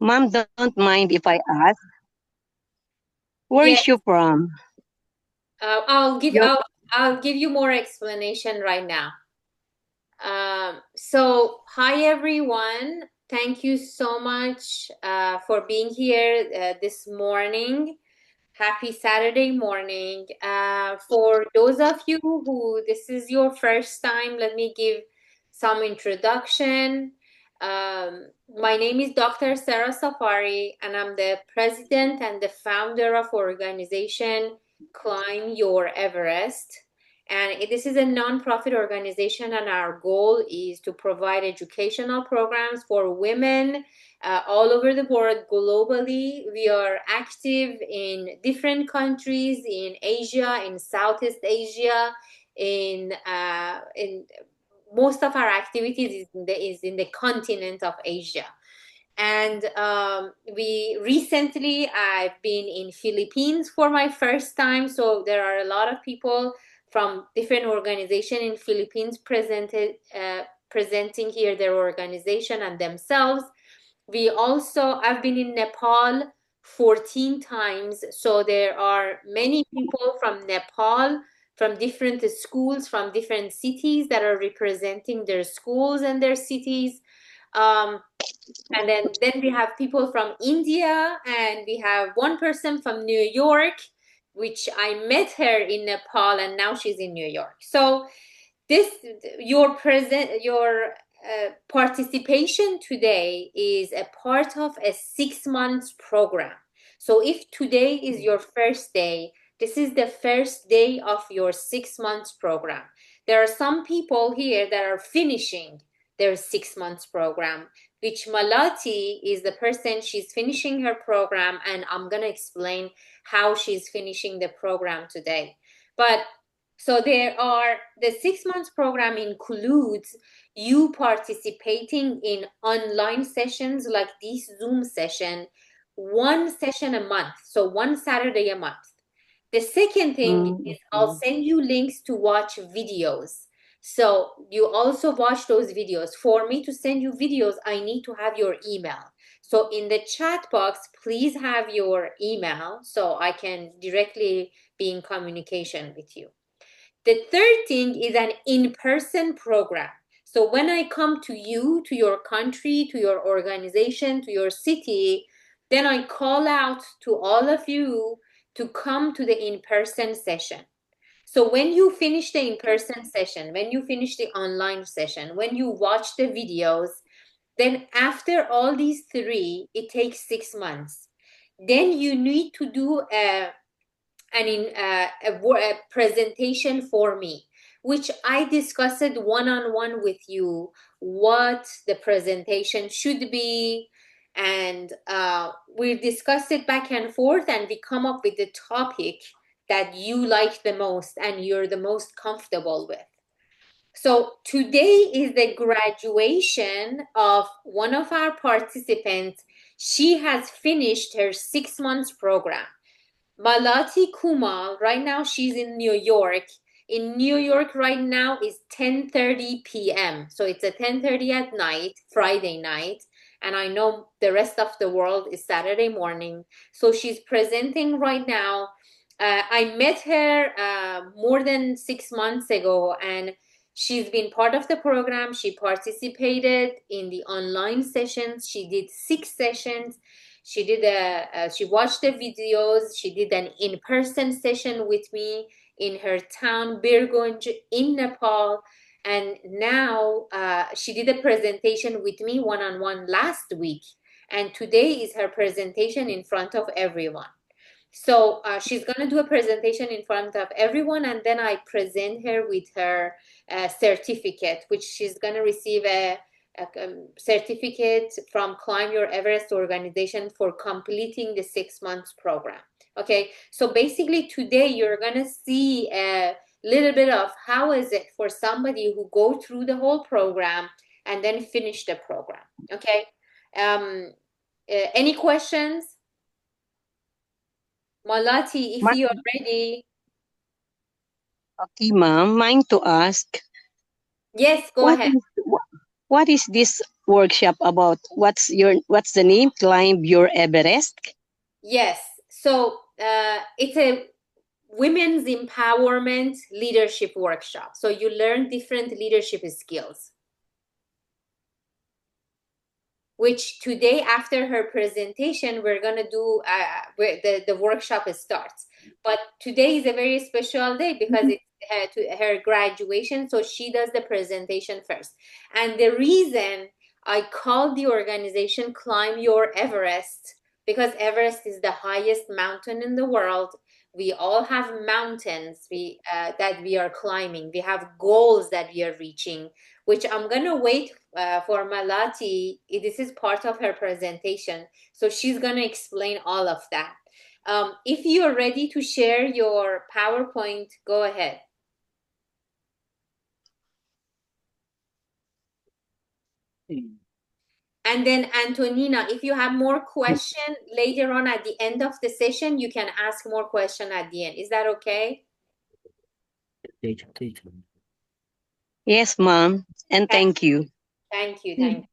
Mom, don't mind if I ask, where Yes, is you from? I'll give You're, I'll give you more explanation right now. So hi everyone. Thank you so much for being here this morning. Happy Saturday morning. For those of you who this is your first time, let me give some introduction. My name is Dr. Sarah Safari, and I'm the president and the founder of organization Climb Your Everest. And this is a nonprofit organization, and our goal is to provide educational programs for women all over the world globally. We are active in different countries in Asia, in Southeast Asia, in most of our activities is in the continent of Asia. And we recently I've been in Philippines for my first time, so there are a lot of people from different organizations in Philippines presenting here their organization and themselves. I've been in Nepal 14 times. So there are many people from Nepal, from different schools, from different cities that are representing their schools and their cities. Um, and then we have people from India, and we have one person from New York, which I met her in Nepal, and now she's in New York. So this your participation today is a part of a 6 months program. So if today is your first day, this is the first day of your 6 months program. There are some people here that are finishing their 6 months program, which Malati is the person. She's finishing her program, and I'm gonna explain how she's finishing the program today. But so the 6 months program includes you participating in online sessions like this Zoom session, one session a month, so one Saturday a month. The second thing is I'll okay. send you links to watch videos. So you also watch those videos. For me to send you videos, I need to have your email. So in the chat box, please have your email so I can directly be in communication with you. The third thing is an in-person program. So when I come to you, to your country, to your organization, to your city, then I call out to all of you to come to the in-person session. So when you finish the in-person session, when you finish the online session, when you watch the videos, then after all these three, it takes 6 months. Then you need to do a presentation for me, which I discussed one-on-one with you, what the presentation should be, and we discussed it back and forth, and we come up with the topic that you like the most and you're the most comfortable with. So today is the graduation of one of our participants. She has finished her 6 months program. Malati Kumal, right now she's in New York. In New York right now is 10:30 p.m. So it's a 10:30 at night, Friday night, and I know the rest of the world is Saturday morning. So she's presenting right now. I met her more than 6 months ago, and she's been part of the program. She participated in the online sessions. She did 6 sessions. She watched the videos. She did an in-person session with me in her town, Birgunj, in Nepal. And now she did a presentation with me one-on-one last week. And today is her presentation in front of everyone. So she's going to do a presentation in front of everyone, and then I present her with her certificate, which she's going to receive a certificate from Climb Your Everest organization for completing the 6 months program. Okay, so basically today you're going to see a little bit of how is it for somebody who go through the whole program and then finish the program. Okay, any questions? Malati, if you are ready. Okay, ma'am. Mind to ask, Yes, go what ahead. is what is this workshop about what's the name? Climb Your Everest. Yes. So it's a women's empowerment leadership workshop. So you learn different leadership skills, which today after her presentation we're going to do the workshop starts. But today is a very special day because it's her graduation, so she does the presentation first. And the reason I called the organization Climb Your Everest, because Everest is the highest mountain in the world. We all have mountains that we are climbing. We have goals that we are reaching, which I'm gonna wait for Malati. This is part of her presentation, so she's gonna explain all of that. If you are ready to share your PowerPoint, go ahead. And then Antonina, if you have more question later on at the end of the session, you can ask more question at the end. Is that okay? Yes, ma'am. And Thank thank you. thank you. Thank you.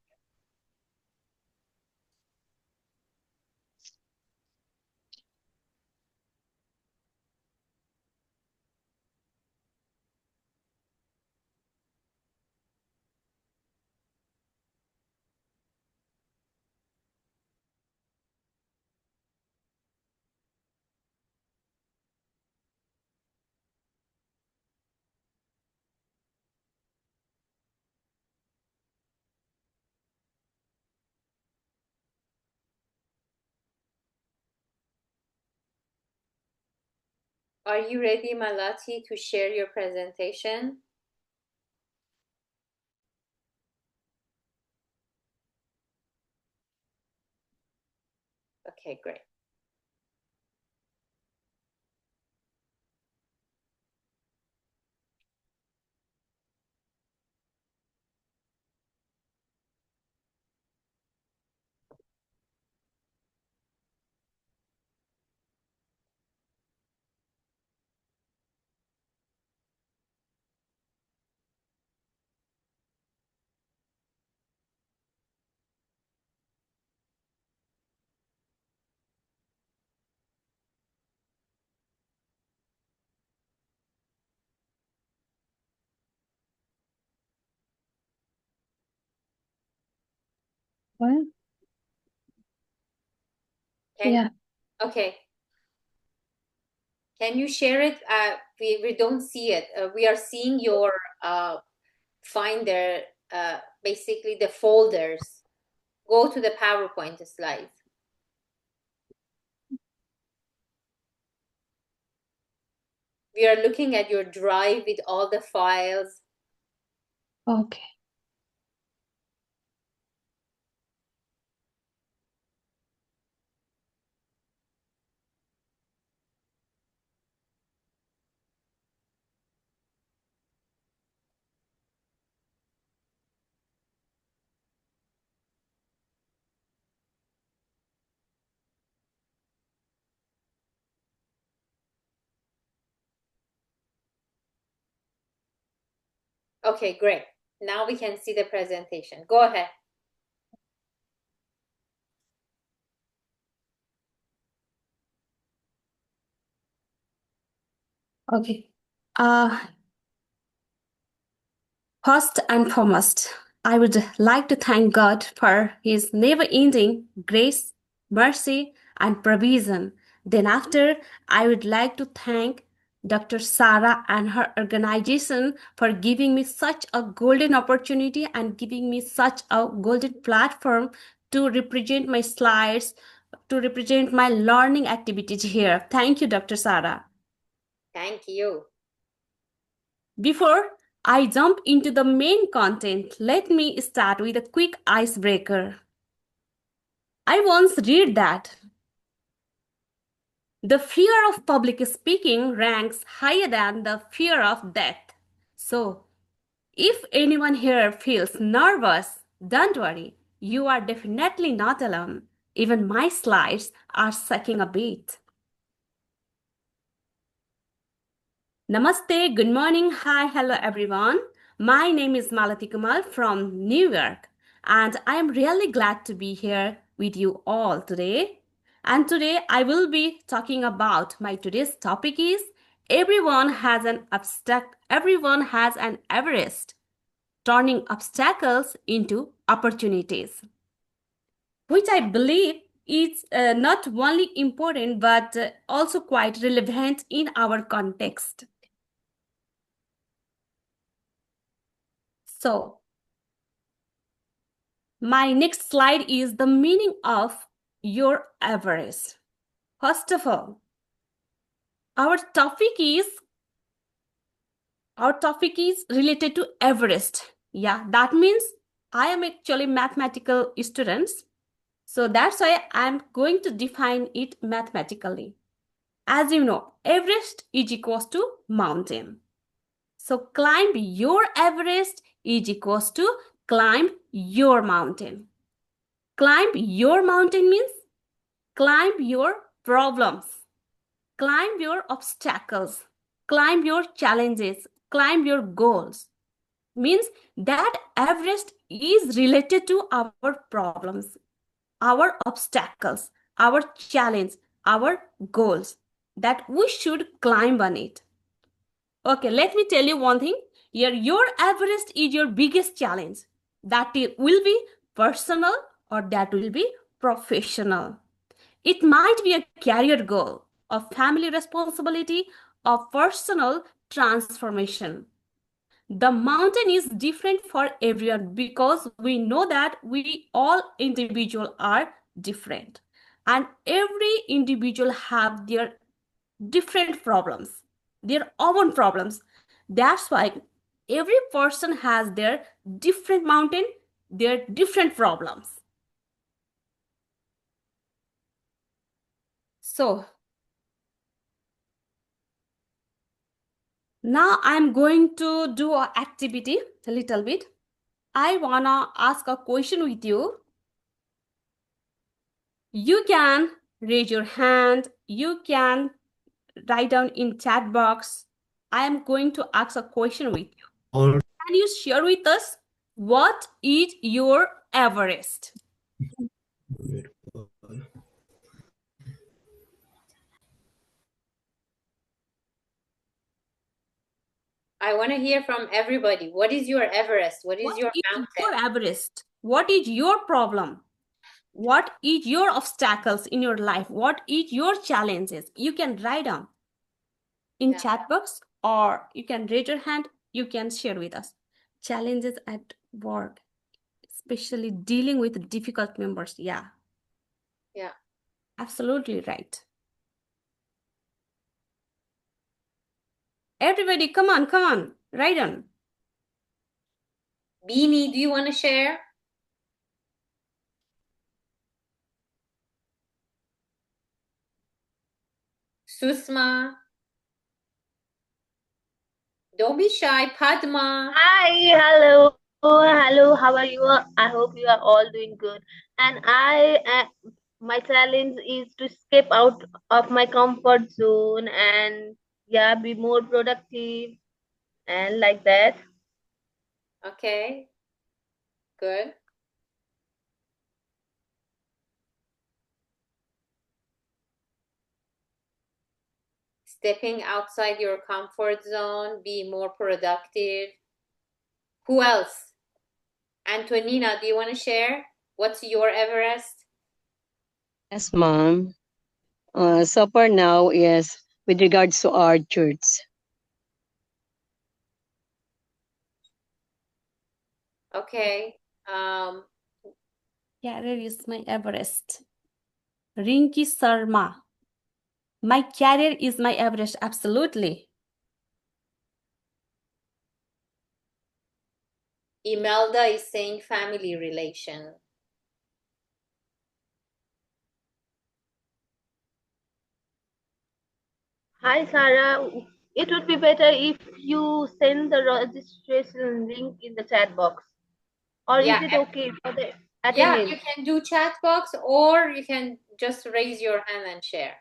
Are you ready, Malati, to share your presentation? Okay, great. Well, Can yeah. Okay. Can you share it? We don't see it. We are seeing your Finder, basically the folders. Go to the PowerPoint slides. We are looking at your drive with all the files. Okay. Okay, great. Now we can see the presentation. Go ahead. Okay. Uh, First and foremost, I would like to thank God for His never ending grace, mercy, and provision. Then, after, I would like to thank Dr. Sarah and her organization for giving me such a golden opportunity and giving me such a golden platform to represent my slides, to represent my learning activities here. Thank you, Dr. Sarah. Thank you. Before I jump into the main content, let me start with a quick icebreaker. I once read that the fear of public speaking ranks higher than the fear of death. So, if anyone here feels nervous, don't worry. You are definitely not alone. Even my slides are sucking a bit. Namaste, good morning, hi, hello everyone. My name is Malati Kamal from New York. and I am really glad to be here with you all today. And today I will be talking about my today's topic is everyone has an Everest, turning obstacles into opportunities, which I believe is not only important but also quite relevant in our context. So, my next slide is the meaning of your Everest. First of all, our topic is related to Everest. Yeah, that means I am actually mathematical students. So that's why I'm going to define it mathematically. As you know, Everest is equals to mountain. So climb your Everest is equals to climb your mountain. Climb your mountain means climb your problems, climb your obstacles, climb your challenges, climb your goals. Means that Everest is related to our problems, our obstacles, our challenge, our goals that we should climb on it. Okay, let me tell you one thing. Your Everest is your biggest challenge. That it will be personal or that will be professional. It might be a career goal, a family responsibility, a personal transformation. The mountain is different for everyone because we know that we all individual are different, and every individual have their different problems, their own problems. That's why every person has their different mountain, their different problems. So now I'm going to do an activity a little bit. I wanna ask a question with you. You can raise your hand, you can write down in chat box. I am going to ask a question with you. Can you share with us what is your Everest? I want to hear from everybody. What is your Everest? What is your mountain? Your Everest? What is your problem? What is your obstacles in your life? What is your challenges? You can write down in chat box or you can raise your hand. You can share with us. Challenges at work, especially dealing with difficult members. Yeah. Yeah. Absolutely right. Everybody, come on, write on. Beanie, do you want to share? Susma. Don't be shy. Padma. Hi, hello, how are you? I hope you are all doing good. And my challenge is to escape out of my comfort zone and yeah, be more productive and like that. Okay. Good. Stepping outside your comfort zone, be more productive. Who else? Antonina, do you want to share? What's your Everest? Yes, mom. So for now, yes, with regards to our church. Okay. Career is my Everest. Rinki Sharma. My career is my Everest. Absolutely. Imelda is saying family relation. Hi, Sarah. It would be better if you send the registration link in the chat box. Or is it okay for the attendance? Yeah, you can do chat box or you can just raise your hand and share.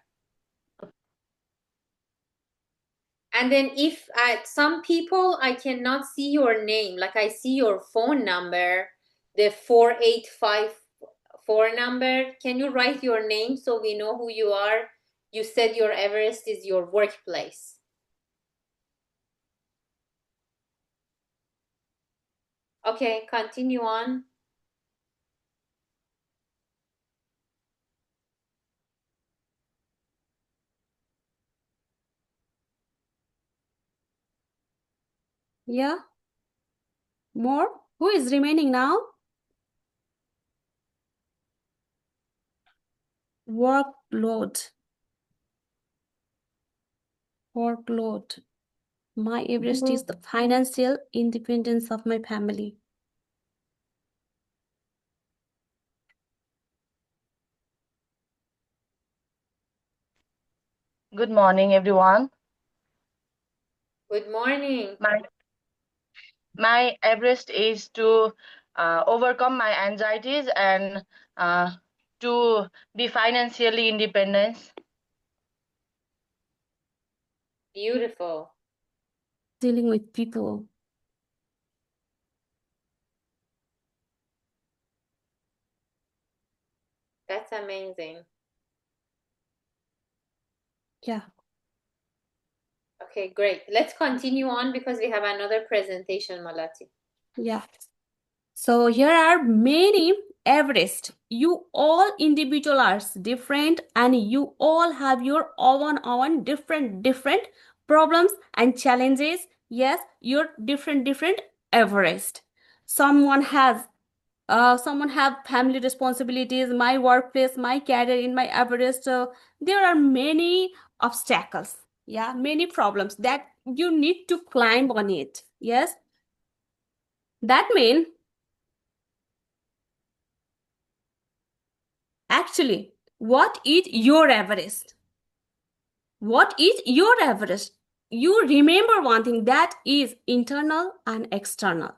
And then if some people, I cannot see your name, like I see your phone number. the 4854 number. Can you write your name so we know who you are? You said your Everest is your workplace. Okay, continue on. Yeah. More? Who is remaining now? Workload. Workload. My Everest is the financial independence of my family. Good morning, everyone. Good morning. My Everest is to overcome my anxieties and to be financially independent. Beautiful. Dealing with people. That's amazing. Yeah. Okay, great. Let's continue on because we have another presentation, Malati. Yeah. So here are many Everest. You all individual are different and you all have your own different problems and challenges. Yes, your different Everest. Someone has someone have family responsibilities, my workplace, my career in my Everest. There are many obstacles. Yeah, many problems that you need to climb on it. Yes, that means actually, what is your Everest? What is your Everest? You remember one thing that is internal and external.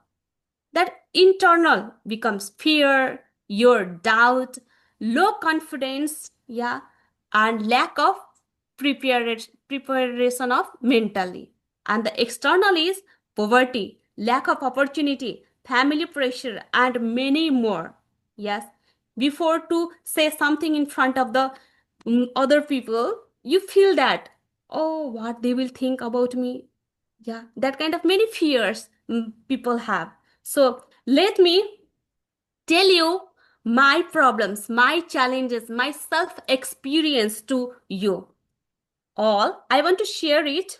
That internal becomes fear, your doubt, low confidence, yeah, and lack of preparation of mentally. And the external is poverty, lack of opportunity, family pressure, and many more. Yes, before to say something in front of the other people, you feel that, oh, what they will think about me. Yeah, that kind of many fears people have. So let me tell you my problems, my challenges, my self experience to you all. I want to share it.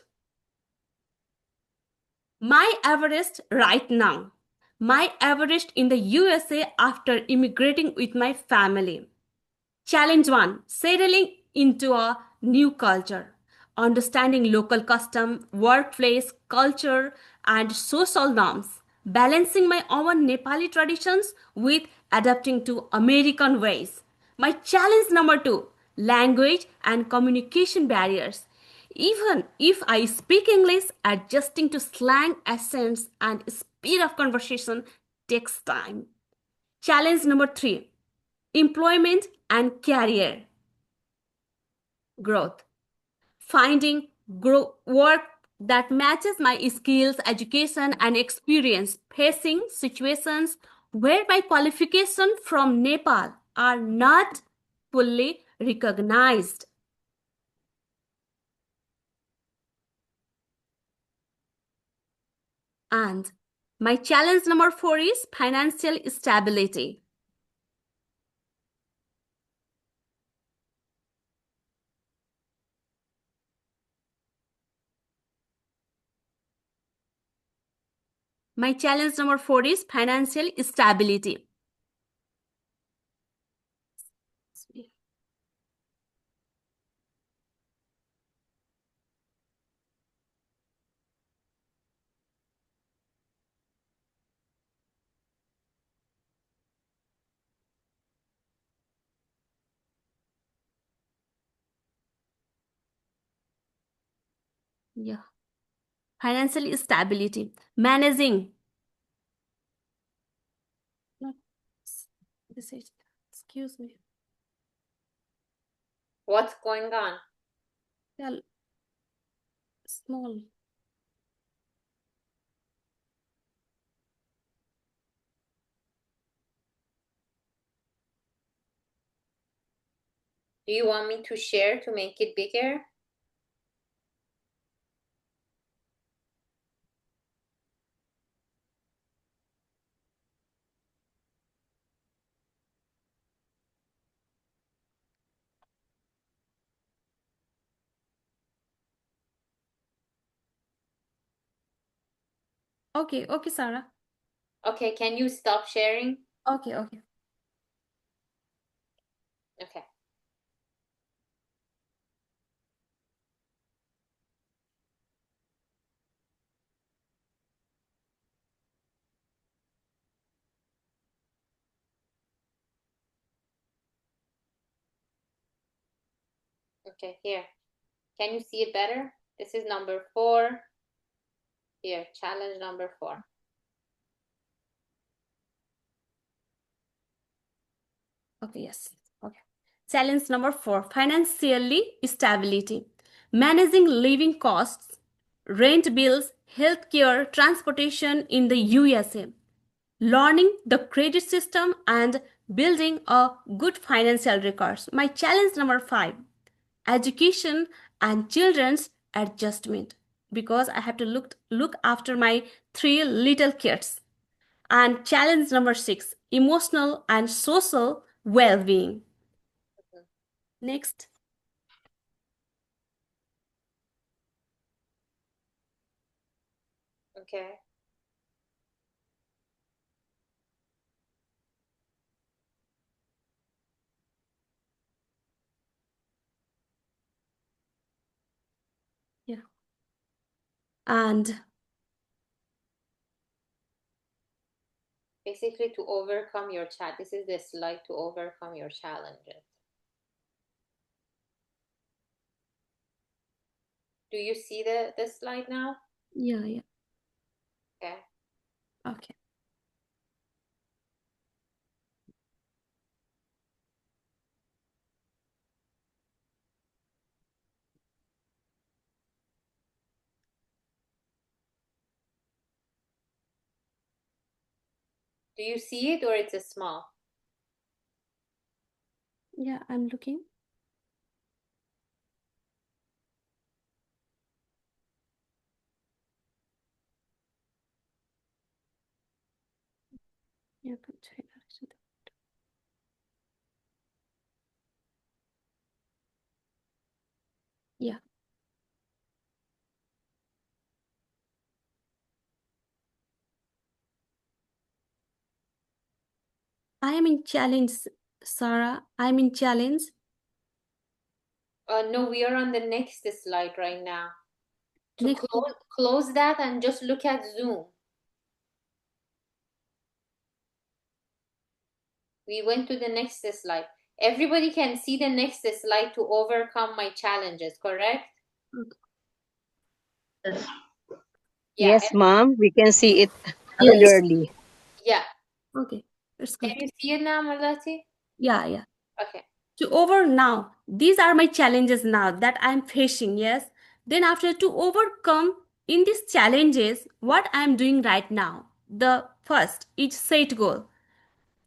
My Everest right now, my Everest in the USA after immigrating with my family. Challenge 1, settling into a new culture, understanding local custom, workplace culture, and social norms, balancing my own Nepali traditions with adapting to American ways. My challenge number 2, language and communication barriers. Even if I speak English, adjusting to slang accents and speed of conversation takes time. Challenge number 3, employment and career growth. Finding work that matches my skills, education, and experience, facing situations where my qualifications from Nepal are not fully recognized. And my challenge number 4 is financial stability. My challenge number 4 is financial stability. Yeah. Financial stability. Managing. Not this is, excuse me. What's going on? Yeah, small. Do you want me to share to make it bigger? Okay, okay, Sarah. Okay, can you stop sharing? Okay, okay. Okay. Okay, here. Can you see it better? This is number 4. Here, challenge number 4. Okay, yes. Okay. Challenge number 4, financially stability. Managing living costs, rent bills, healthcare, transportation in the USA. Learning the credit system and building a good financial records. My challenge number 5, education and children's adjustment, because I have to look after my 3 little kids. And challenge number 6, emotional and social well-being. Next. Okay. Yeah. And Basically, to overcome your chat. This is the slide to overcome your challenges. Do you see the slide now? yeah. Okay. Okay. Do you see it or it's a small? Yeah, I'm looking. Yeah. Yeah. I am in challenge, Sarah. I'm in challenge. No, we are on the next slide right now. To Next. close that and just look at Zoom. We went to the next slide. Everybody can see the next slide to overcome my challenges, correct? Yes. Yeah. Yes, mom, we can see it Yes. clearly. Yeah. Okay. It's Can good. you see it now, Malati? Yeah. Okay. To over now, these are my challenges now that I'm facing. Yes. Then after, to overcome in these challenges, what I'm doing right now. The first is set goal.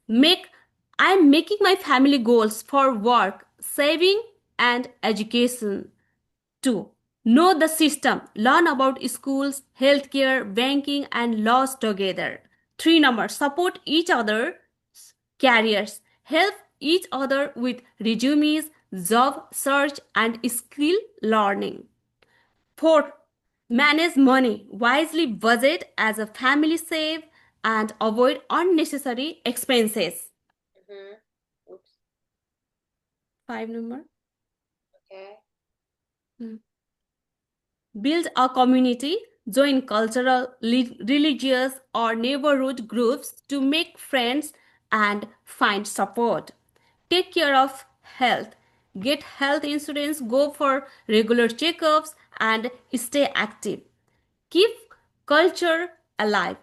Make I'm making my family goals for work, saving and education. 2. Know the system. Learn about schools, healthcare, banking, and laws together. 3 number. Support each other's careers. Help each other with resumes, job search, and skill learning. 4. Manage money. Wisely budget as a family, save and avoid unnecessary expenses. Oops. 5 number. Okay. Build a community, join cultural, religious, or neighborhood groups to make friends and find support. Take care of health. Get health insurance, go for regular checkups, and stay active. Keep culture alive.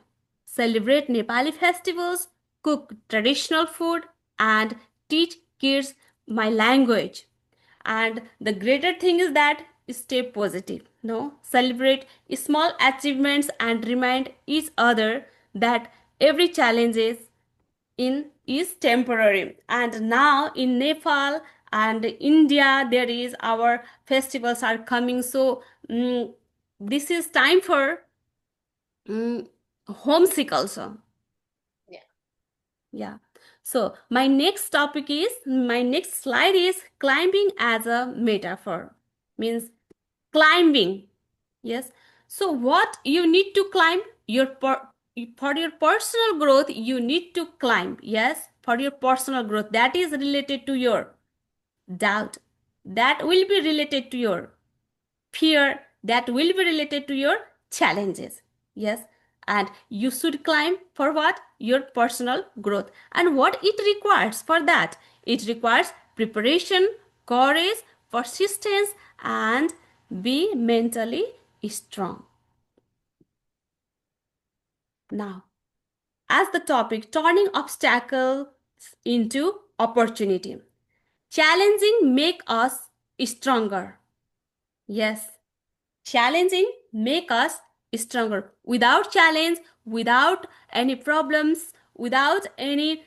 Celebrate Nepali festivals, cook traditional food, and teach kids my language. And the greater thing is that stay positive. No, celebrate small achievements and remind each other that every challenge is temporary. And now in Nepal, and India there is our festivals are coming. So this is time for homesick also. Yeah. Yeah. So my next slide is climbing as a metaphor. Means climbing. Yes. So what you need to climb for your personal growth you need to climb. Yes, for your personal growth that is related to your doubt. That will be related to your fear, that will be related to your challenges. Yes, and you should climb for what? Your personal growth. And what it requires for that? It requires preparation, courage, persistence, and be mentally strong. Now, as the topic, turning obstacles into opportunity. Challenging make us stronger. Yes, challenging make us stronger. Without challenge, without any problems, without any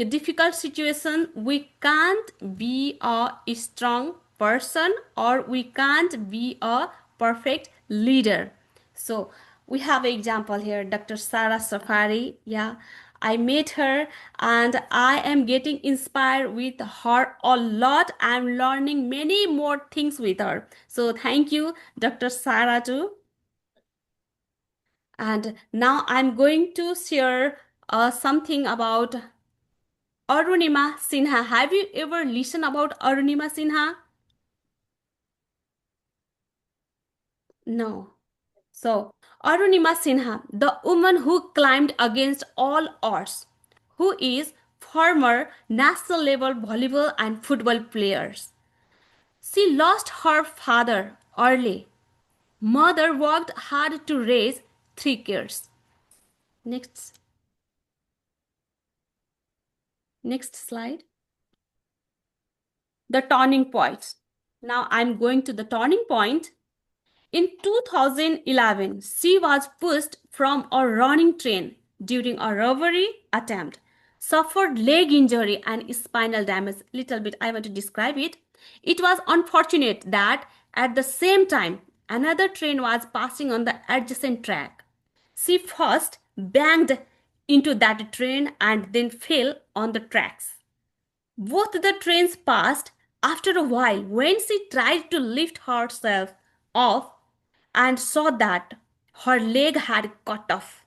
difficult situation, we can't be a strong person or we can't be a perfect leader. So we have an example here, Dr. Sarah Safari. Yeah, I met her and I am getting inspired with her a lot. I'm learning many more things with her. So thank you, Dr. Sarah, too. And now I'm going to share something about Arunima Sinha. Have you ever listened about Arunima Sinha? No. So, Arunima Sinha, the woman who climbed against all odds, who is former national level volleyball and football players. She lost her father early. Mother worked hard to raise three kids. Next, next slide. The turning points. Now I'm going to the turning point. In 2011, she was pushed from a running train during a robbery attempt, suffered leg injury and spinal damage. Little bit I want to describe it. It was unfortunate that at the same time another train was passing on the adjacent track. She first banged into that train and then fell on the tracks. Both the trains passed after a while when she tried to lift herself off and saw that her leg had cut off.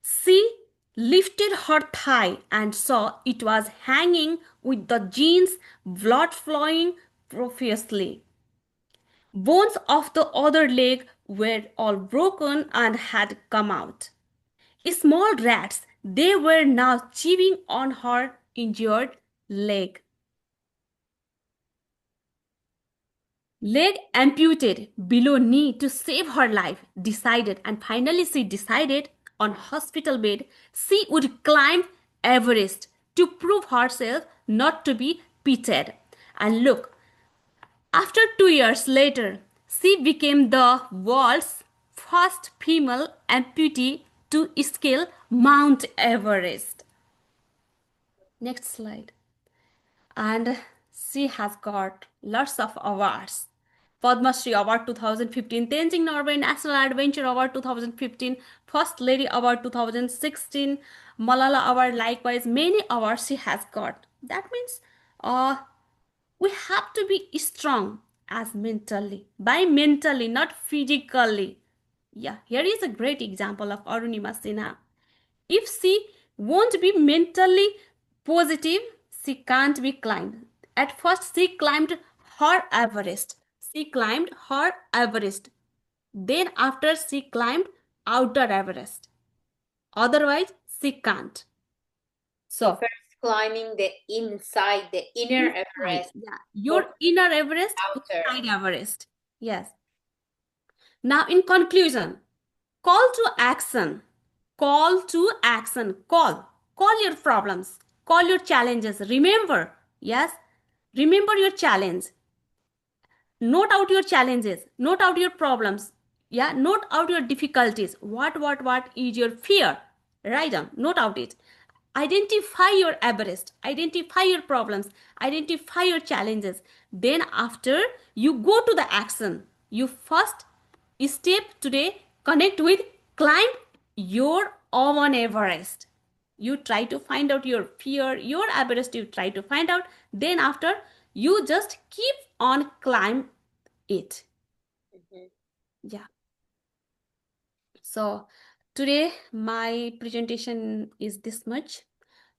She lifted her thigh and saw it was hanging with the jeans, blood flowing profusely. Bones of the other leg were all broken and had come out. Small rats, they were now chewing on her injured leg. Leg amputated below knee to save her life, decided, and finally she decided on hospital bed she would climb Everest to prove herself not to be pitied. And look, after 2 years later, she became the world's first female amputee to scale Mount Everest. Next slide. And she has got lots of awards. Padma Shri Award 2015, Tenzing Norway National Adventure Award 2015, First Lady Award 2016, Malala Award, likewise many awards she has got. That means we have to be strong as mentally, by mentally, not physically. Yeah, here is a great example of Arunima Sinha. If she won't be mentally positive, she can't be climbed. At first, she climbed her Everest. She climbed her Everest. Then, after she climbed outer Everest. Otherwise, she can't. So So, first climbing the inside, the inner inside, Everest, yeah, your inner Everest, outer. inside Everest. Yes. Now, in conclusion, call to action. Call to action. Call your problems. Call your challenges. Remember, yes, remember your challenge. Note out your challenges. Note out your problems. Yeah, note out your difficulties. What is your fear? Write down. Note out it. identify your Everest, identify your problems, identify your challenges. Then after you go to the action, you first step today connect with climb your own Everest. You try to find out your fear, your Everest, you try to find out. Then after you just keep on climb it. Yeah. So today my presentation is this much.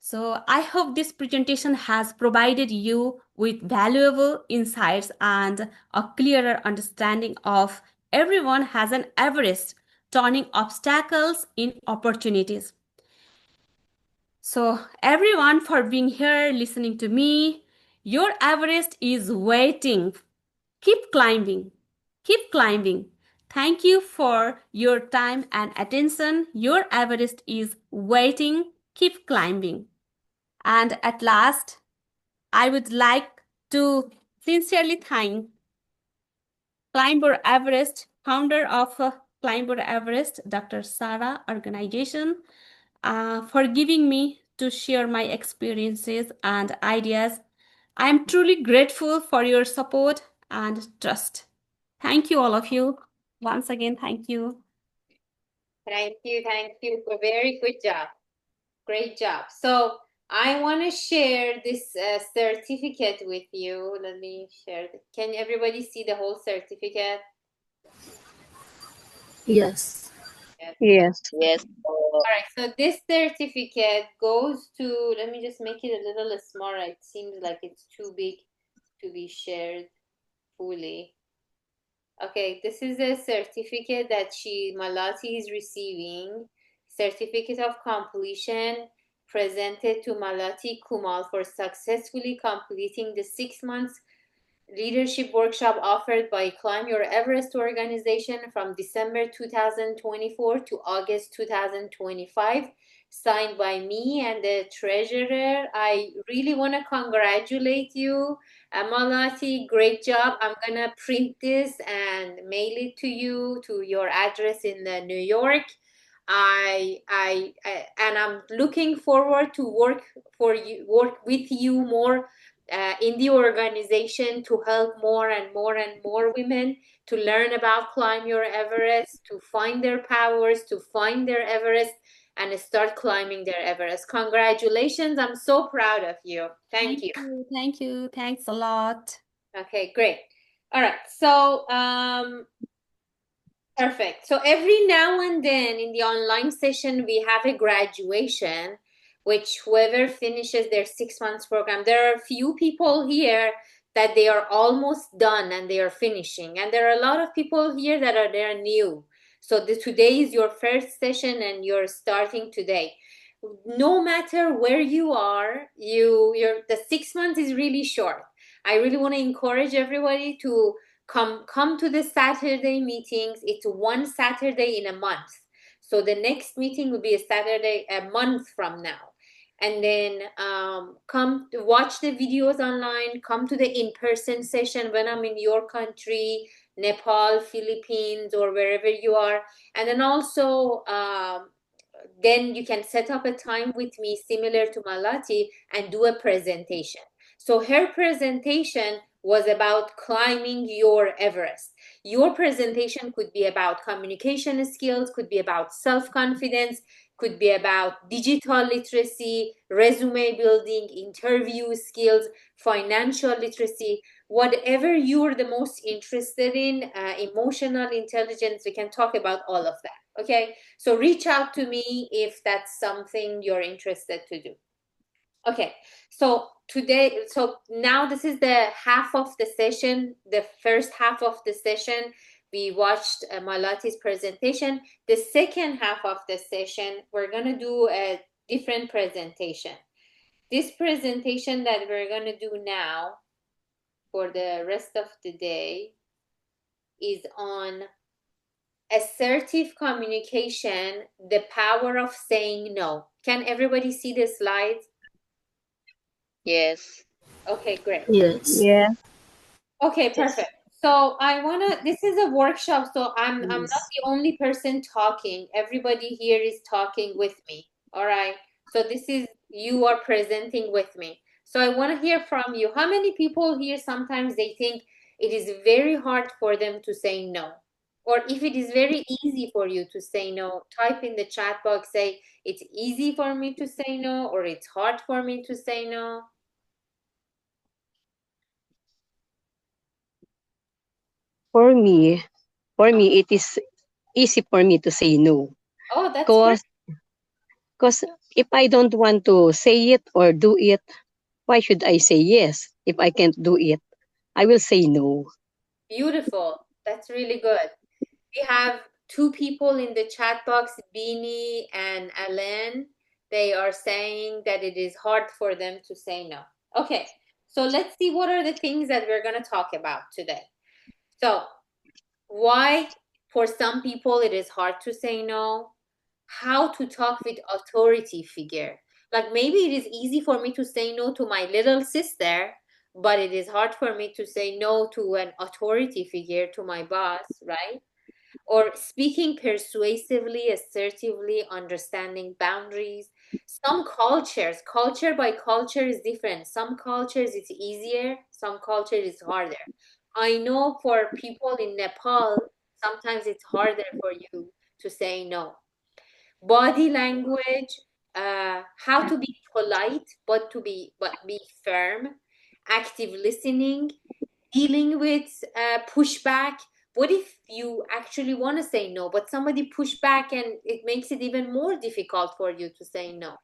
So I hope this presentation has provided you with valuable insights and a clearer understanding of everyone has an Everest, turning obstacles in opportunities. So everyone for being here listening to me, your Everest is waiting. Keep climbing. Keep climbing. Thank you for your time and attention. Your Everest is waiting. Keep climbing. And at last, I would like to sincerely thank Climber Everest, founder of Climber Everest, Dr. Sarah organization, for giving me to share my experiences and ideas. I am truly grateful for your support and trust. Thank you, all of you. Once again, thank you. Thank you. Very good job. Great job. So I want to share this certificate with you. Let me share. Can everybody see the whole certificate? Yes. Yes. Yes. Yes. All right. So this certificate goes to, let me just make it a little smaller. It seems like it's too big to be shared fully. Okay, this is a certificate that Malati is receiving. Certificate of completion presented to Malati Kumal for successfully completing the 6 months leadership workshop offered by Climb Your Everest organization from December 2024 to August 2025, signed by me and the treasurer. I really want to congratulate you, Malati. Great job. I'm gonna print this and mail it to you to your address in New York. And I'm looking forward to work with you more in the organization to help more and more and more women to learn about Climb Your Everest, to find their powers, to find their Everest, and start climbing their Everest. Congratulations. I'm so proud of you. Thank you. Thank you. Thanks a lot. Okay, great. All right. So, perfect. So every now and then in the online session, we have a graduation, which whoever finishes their 6 months program, there are a few people here that they are almost done and they are finishing. And there are a lot of people here that they're new. So today is your first session and you're starting today. No matter where you are, the 6 months is really short. I really want to encourage everybody to come to the Saturday meetings. It's one Saturday in a month. So the next meeting will be a Saturday a month from now. And then come to watch the videos online, come to the in-person session when I'm in your country, Nepal, Philippines, or wherever you are. And then also then you can set up a time with me similar to Malati and do a presentation. So her presentation was about climbing your Everest. Your presentation could be about communication skills, could be about self-confidence, could be about digital literacy, resume building, interview skills, financial literacy, whatever you're the most interested in, emotional intelligence, we can talk about all of that. Okay, so reach out to me if that's something you're interested to do. Okay, so now this is the half of the session, the first half of the session. We watched Malati's presentation. The second half of the session, we're going to do a different presentation. This presentation that we're going to do now for the rest of the day is on assertive communication, the power of saying no. Can everybody see the slides? Yes. Okay, great. Yes. Yeah. Okay, perfect. So this is a workshop, so I'm not the only person talking. Everybody here is talking with me. All right. So this is you are presenting with me. So I want to hear from you. How many people here sometimes they think it is very hard for them to say no? Or if it is very easy for you to say no, type in the chat box, say it's easy for me to say no, or it's hard for me to say no. For me, it is easy for me to say no. Oh, that's great. Cause, cause if I don't want to say it or do it, why should I say yes if I can't do it? I will say no. Beautiful. That's really good. We have two people in the chat box, Beanie and Alain. They are saying that it is hard for them to say no. Okay, so let's see what are the things that we're going to talk about today. So, why for some people it is hard to say no? How to talk with authority figure. Like maybe it is easy for me to say no to my little sister, but it is hard for me to say no to an authority figure, to my boss, right? Or speaking persuasively, assertively, understanding boundaries. Some cultures, culture by culture is different. Some cultures it's easier, some cultures it's harder. I know for people in Nepal, sometimes it's harder for you to say no. Body language, how to be polite but be firm, active listening, dealing with pushback. What if you actually want to say no, but somebody push back and it makes it even more difficult for you to say no?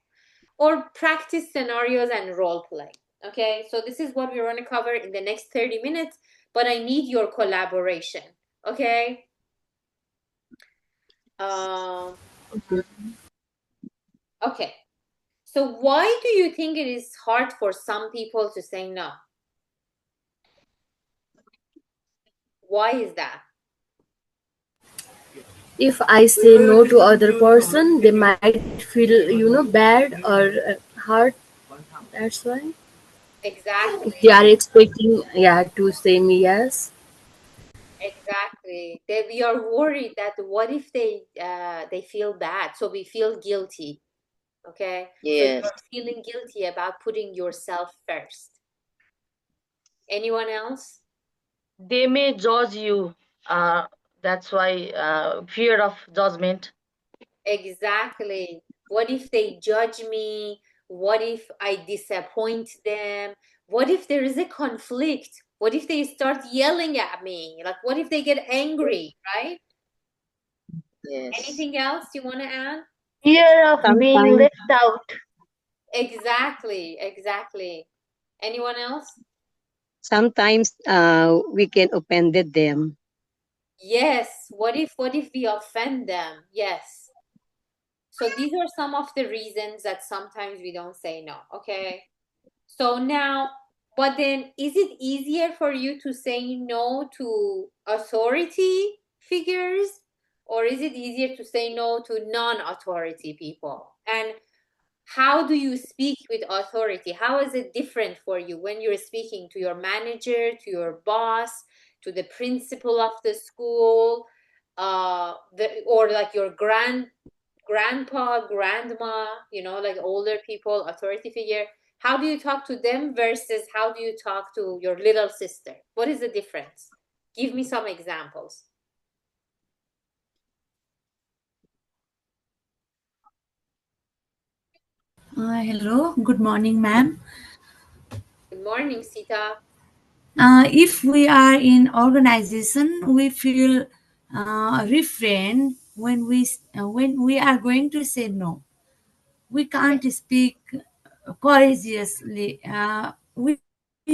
Or practice scenarios and role play. Okay, so this is what we're going to cover in the next 30 minutes, but I need your collaboration. Okay. Um, okay. So why do you think it is hard for some people to say no? Why is that? If I say no to other person, they might feel bad or hurt. That's why if they Exactly. are expecting to say me yes. Exactly. We are worried that what if they feel bad, so we feel guilty. Okay, so Yes. you're feeling guilty about putting yourself first. Anyone else? They may judge you. That's why fear of judgment. Exactly. What if they judge me? What if I disappoint them? What if there is a conflict? What if they start yelling at me? Like, what if they get angry, right? Yes. Anything else you want to add? Fear of being Sometimes, left out. Exactly, exactly. Anyone else? we can offended them. Yes. What if we offend them? Yes. So these are some of the reasons that sometimes we don't say no. Okay. So now, but then is it easier for you to say no to authority figures, or is it easier to say no to non-authority people? And how do you speak with authority? How is it different for you when you're speaking to your manager, to your boss, to the principal of the school, or like your grandpa, grandma, like older people, authority figure? How do you talk to them versus how do you talk to your little sister? What is the difference? Give me some examples. Hello, good morning, ma'am. Good morning, Sita. If we are in organization, we feel refrained when we are going to say no. We Okay. can't speak courageously. We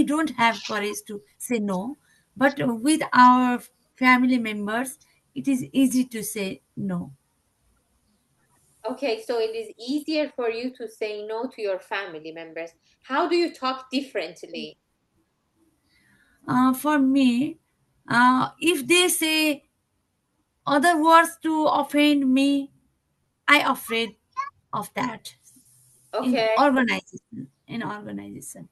don't have courage to say no, but with our family members, it is easy to say no. Okay, so it is easier for you to say no to your family members. How do you talk differently? For me, if they say other words to offend me, I afraid of that in Okay, organization.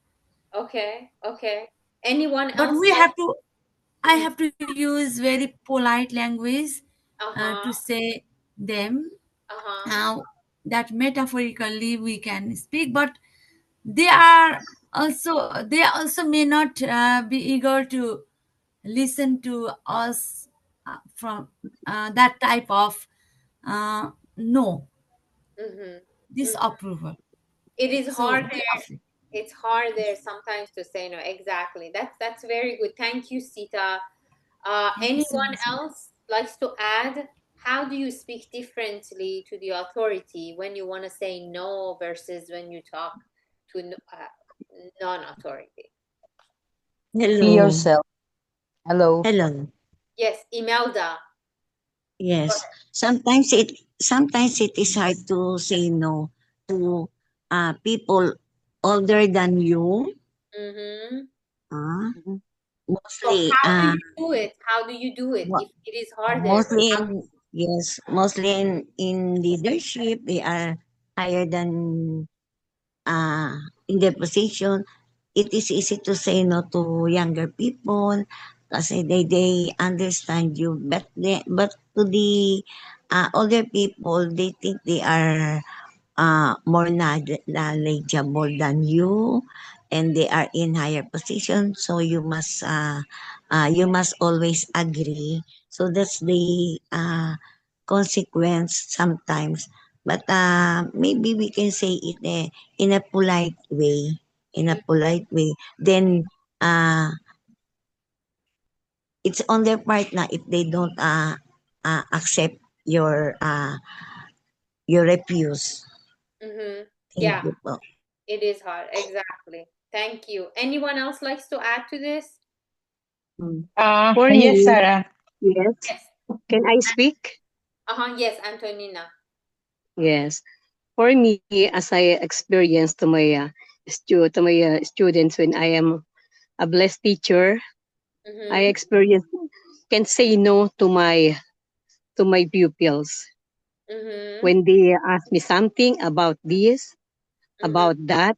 okay, okay. Anyone But else we like? have to I have to use very polite language Uh-huh, to say them. uh-huh. Uh, that metaphorically we can speak, but they also may not be eager to listen to us from that type of no Mm-hmm. Mm-hmm. disapproval. It is So hard they there. affect. It's hard there sometimes to say no. Exactly. That's very good. Thank you, Sita. Thank you so Anyone much. else likes to add? How do you speak differently to the authority when you want to say no versus when you talk to non-authority? Be Hello. yourself. Hello. Hello. Yes, Imelda. Go Yes. Sometimes it is hard to say no to people older than you. ahead. Mm-hmm. Uh, Mhm. So mostly how do you do it? How do you do it? mo- If it is harder, mostly how? in, yes, mostly in leadership they are higher than in their position. It is easy to say no to younger people kasi they understand you, but to the older people, they think they are more knowledgeable than you, and they are in higher position, so you must always agree. So that's the consequence sometimes, but maybe we can say it in a polite way, then uh it's on their part na if they don't accept your your refuse. Mm-hmm. Thank Yeah, you po. it is hard. Exactly. Thank you. Anyone else likes to add to this? Mm. For Yes, me, Sarah. yes. Yes. Can I speak? Uh-huh. Yes, Antonina. Yes. For me, as I experienced to my students when I am a blessed teacher, I Mm-hmm. experience can say no to my pupils Mm-hmm. when they ask me something about this, Mm-hmm. about that.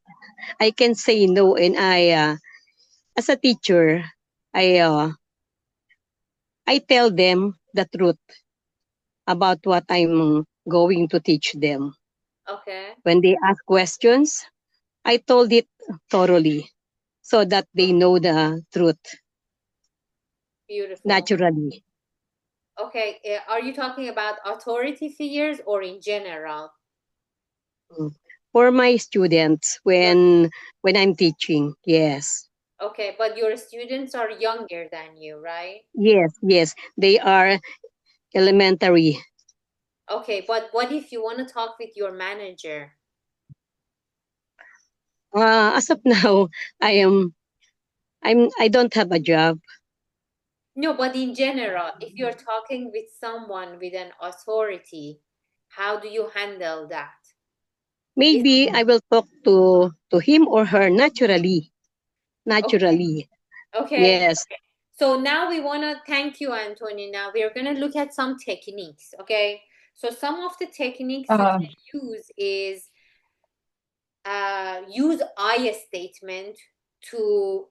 I can say no, and as a teacher, I uh, I tell them the truth about what I'm going to teach them. Okay. When they ask questions, I told it thoroughly so that they know the truth Beautiful. naturally. Okay. Are you talking about authority figures or in general? Mm. For my students, Your, when I'm teaching, yes, okay, but your students are younger than you, right? yes, they are elementary. Okay, but what if you want to talk with your manager? As of now, I am I don't have a job. No, but in general, if you're talking with someone with an authority, how do you handle that? Is Maybe I will talk to him or her naturally. okay. Naturally, Okay. yes. So now we want to thank you, Antonina. We are going to look at some techniques. Okay. So some of the techniques you Uh, can use is use I statement to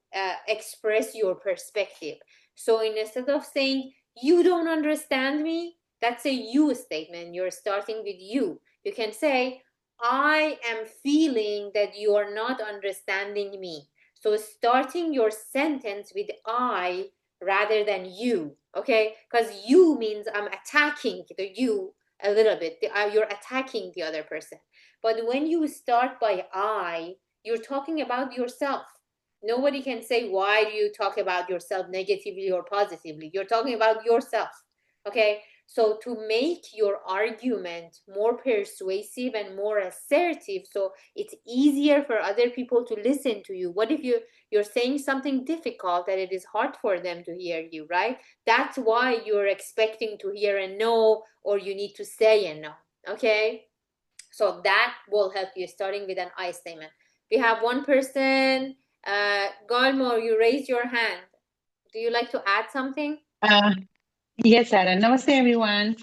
express your perspective. So instead of saying, you don't understand me, that's a you statement. You're starting with you. You can say, I am feeling that you are not understanding me. So starting your sentence with I rather than you, okay? Because you means I'm attacking the you a little bit. You're attacking the other person. But when you start by I, you're talking about yourself. Nobody can say, why do you talk about yourself negatively or positively? You're talking about yourself. Okay? So to make your argument more persuasive and more assertive, so it's easier for other people to listen to you. What if you're saying something difficult that it is hard for them to hear you, right? That's why you're expecting to hear a no, or you need to say a no. Okay? So that will help you, starting with an I statement. We have one person, Galmor, you raised your hand. Do you like to add something? uh, yes, Sarah. Namaste, everyone.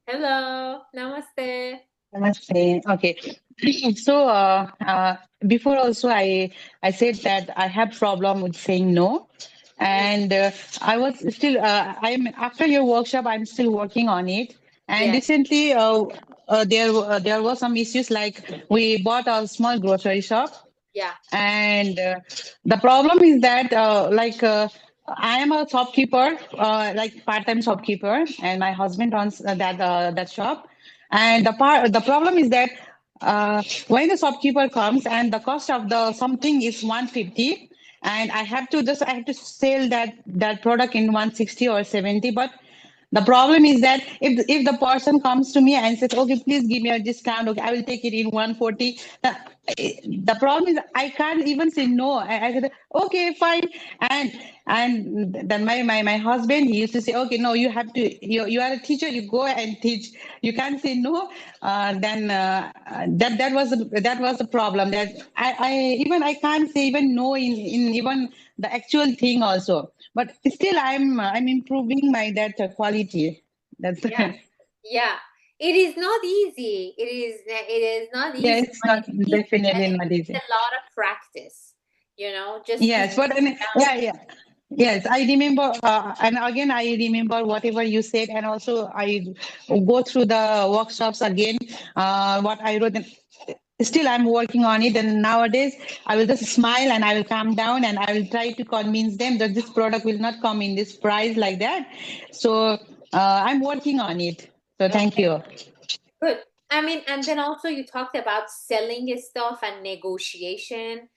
Hello, namaste. Namaste. Okay. So before also I said that I have problem with saying no, Mhm. and I was still I'm after your workshop I'm still working on it, and Yes. recently there were some issues, like we bought a small grocery shop, Yeah. and the problem is that I am a shopkeeper, like part-time shopkeeper, and my husband runs that shop. And the problem is that when the shopkeeper comes and the cost of the something is 150, and I have to sell that product in 160 or 70. But the problem is that if the person comes to me and says, okay, please give me a discount, okay, I will take it in 140. The problem is I can't even say no. I said, okay, fine. And then my husband, he used to say, okay, no, you have to, you are a teacher, you go and teach. You can't say no. Then that was a problem, that I can't say even no in even the actual thing also. But still I'm improving my that quality. That's Yeah. Yeah. It is not easy. It is not yeah, easy, it's but not it needs definitely not a easy. lot of practice, just to Yes, but I mean, down. yeah. Yes, I remember, and again, I remember whatever you said, and also I go through the workshops again, what I wrote. And still, I'm working on it, and nowadays, I will just smile and I will calm down and I will try to convince them that this product will not come in this price like that. So, I'm working on it. So, thank Okay, you. good. I mean, and then also you talked about selling stuff and negotiation.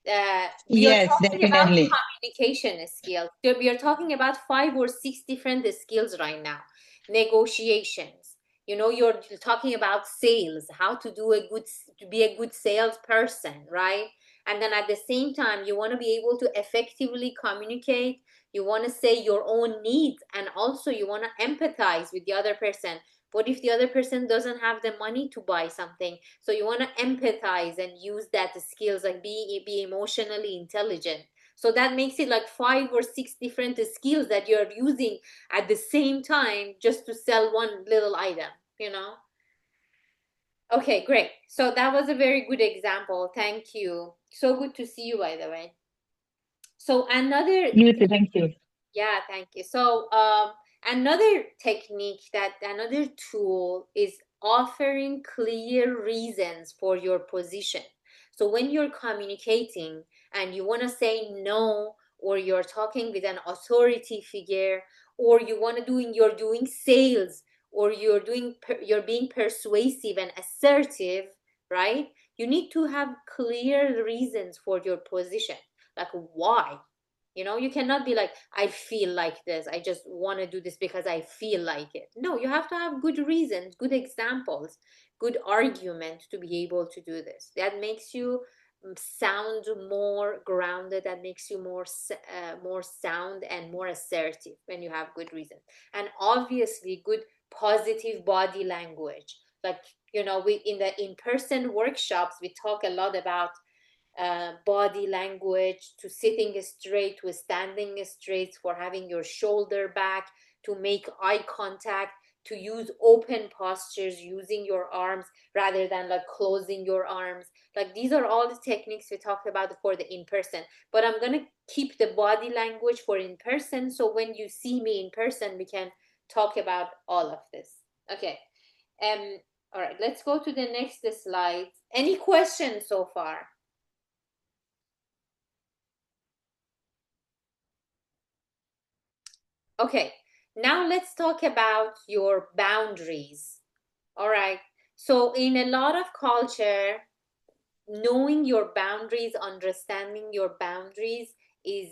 We are Yes, talking about definitely. communication skills. So we are talking about 5 or 6 different skills right now. Negotiations. You're talking about sales, how to to be a good salesperson, right? And then at the same time, you want to be able to effectively communicate. You want to say your own needs, and also you want to empathize with the other person. What if the other person doesn't have the money to buy something? So you want to empathize and use that skills, like be emotionally intelligent. So that makes it like 5 or 6 different skills that you're using at the same time just to sell one little item. Okay, great. So that was a very good example. Thank you. So good to see you, by the way. So another You too. Thank you. Yeah, thank you. So, another tool is offering clear reasons for your position. So when you're communicating and you want to say no, or you're talking with an authority figure, or you're doing sales, or you're being persuasive and assertive, right? You need to have clear reasons for your position. Like why? You cannot be like, I feel like this. I just want to do this because I feel like it. No, you have to have good reasons, good examples, good argument to be able to do this. That makes you sound more grounded. That makes you more sound and more assertive when you have good reasons. And obviously, good positive body language. Like, we in the in-person workshops, we talk a lot about body language, to sitting straight, to standing straight, for having your shoulder back, to make eye contact, to use open postures, using your arms rather than like closing your arms. Like these are all the techniques we talked about for the in-person, but I'm going to keep the body language for in-person, so when you see me in person, we can talk about all of this. Okay. All right, let's go to the next slide. Any questions so far? Okay, now let's talk about your boundaries. All right. So in a lot of culture, knowing your boundaries, understanding your boundaries is